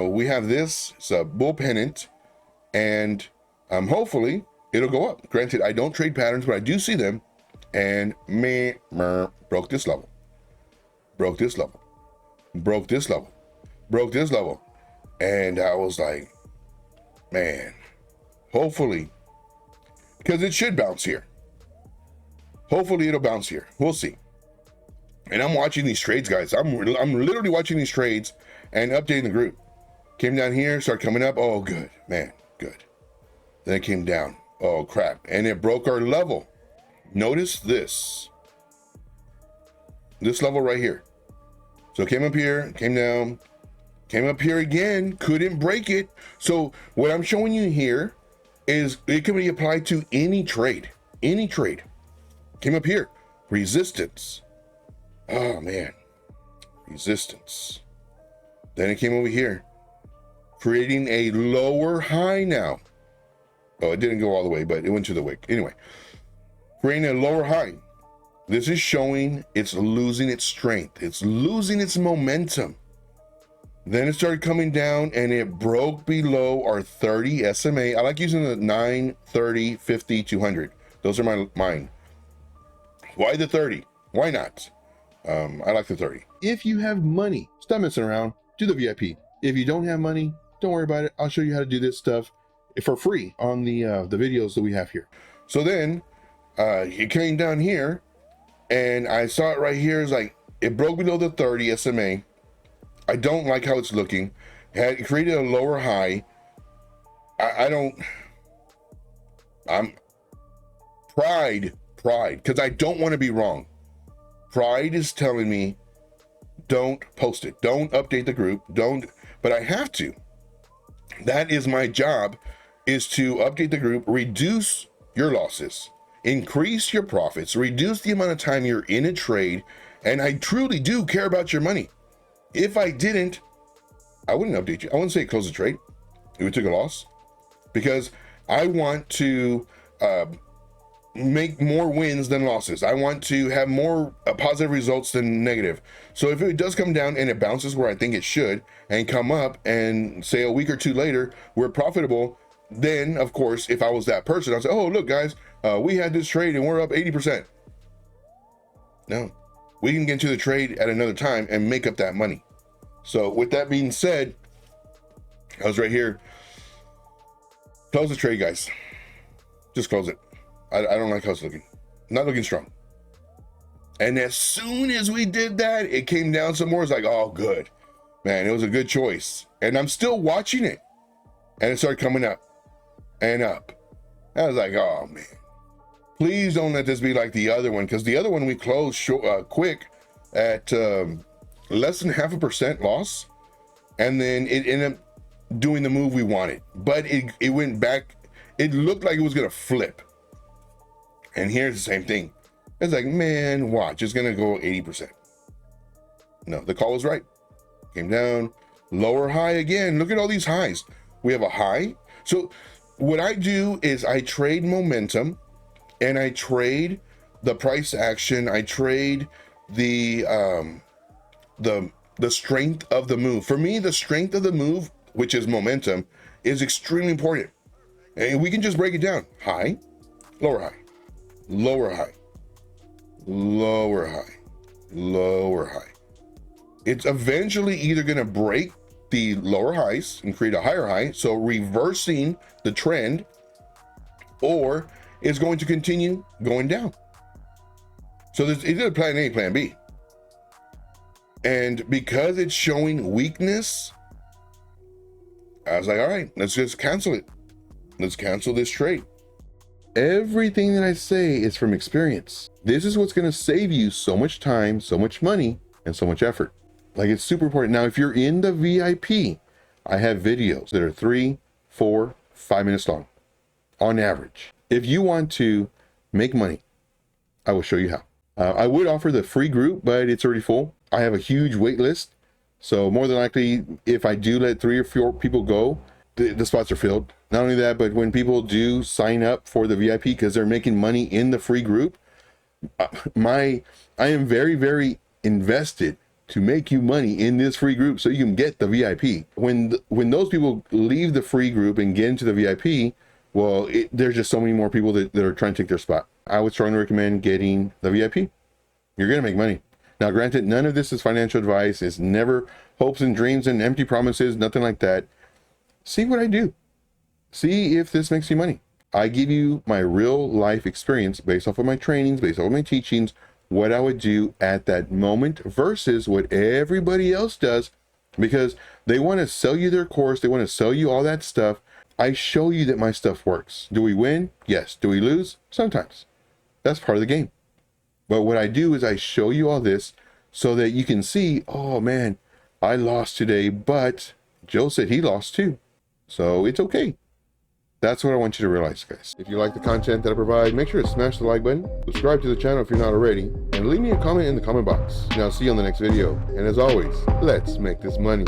We have this, it's a bull pennant, and hopefully it'll go up. Granted, I don't trade patterns, but I do see them, and broke this level, broke this level, broke this level, broke this level. And I was like, man, hopefully, because it should bounce here. Hopefully it'll bounce here. We'll see. And I'm watching these trades, guys. I'm literally watching these trades and updating the group. Came down here, started coming up. Oh, good, man, good. Then it came down. Oh, crap. And it broke our level. Notice this. This level right here. So it came up here, came down, came up here again, couldn't break it. So what I'm showing you here is it can be applied to any trade, any trade. Came up here, resistance. Oh, man, resistance. Then it came over here, creating a lower high now. Oh, it didn't go all the way, but it went to the wick. Anyway, creating a lower high. This is showing it's losing its strength. It's losing its momentum. Then it started coming down and it broke below our 30 SMA. I like using the 9, 30, 50, 200. Those are mine. Why the 30? Why not? I like the 30. If you have money, stop messing around, do the VIP. If you don't have money, don't worry about it. I'll show you how to do this stuff for free on the videos that we have here. So then it came down here and I saw it right here. It's like it broke below the 30 SMA. I don't like how it's looking. It created a lower high. I'm pride, because I don't want to be wrong. Pride is telling me don't post it, don't update the group, but I have to. That is my job, is to update the group, reduce your losses, increase your profits, reduce the amount of time you're in a trade, and I truly do care about your money. If I didn't, I wouldn't update you. I wouldn't say close the trade if we took a loss, because I want to make more wins than losses. I want to have more positive results than negative. So if it does come down and it bounces where I think it should and come up and say a week or two later, we're profitable, then of course, if I was that person, I'd say, oh, look guys, we had this trade and we're up 80%. No, we can get into the trade at another time and make up that money. So with that being said, I was right here. Close the trade, guys. Just close it. I don't like how it's looking. Not looking strong. And as soon as we did that, it came down some more. It's like, oh, good. Man, it was a good choice. And I'm still watching it. And it started coming up and up. I was like, oh, man. Please don't let this be like the other one, because the other one we closed quick at less than 0.5% loss. And then it ended up doing the move we wanted. But it went back. It looked like it was going to flip. And here's the same thing. It's like, man, watch, it's gonna go 80%. No, the call was right. Came down, lower high again. Look at all these highs. We have a high. So what I do is I trade momentum and I trade the price action. I trade the strength of the move. For me, the strength of the move, which is momentum, is extremely important. And we can just break it down. High, lower high. Lower high, lower high, lower high. It's eventually either going to break the lower highs and create a higher high, so reversing the trend, or it's going to continue going down. So there's either plan A, plan B. And because it's showing weakness, I was like, all right, let's just cancel it. Let's cancel this trade. Everything that I say is from experience. This is what's going to save you so much time, so much money, and so much effort. Like, it's super important. Now, if you're in the VIP, I have videos that are 3, 4, 5 minutes long on average. If you want to make money, I will show you how. I would offer the free group, but it's already full. I have a huge wait list. So more than likely, if I do let 3 or 4 people go, the spots are filled. Not only that, but when people do sign up for the VIP because they're making money in the free group, I am very, very invested to make you money in this free group so you can get the VIP. When those people leave the free group and get into the VIP, well, there's just so many more people that are trying to take their spot. I would strongly recommend getting the VIP. You're going to make money. Now, granted, none of this is financial advice. It's never hopes and dreams and empty promises, nothing like that. See what I do. See if this makes you money. I give you my real life experience based off of my trainings, based off of my teachings, what I would do at that moment versus what everybody else does, because they want to sell you their course. They want to sell you all that stuff. I show you that my stuff works. Do we win? Yes. Do we lose? Sometimes. That's part of the game. But what I do is I show you all this so that you can see, oh man, I lost today, but Joe said he lost too. So it's okay. That's what I want you to realize, guys. If you like the content that I provide, make sure to smash the like button, subscribe to the channel if you're not already, and leave me a comment in the comment box. And I'll see you on the next video. And as always, let's make this money.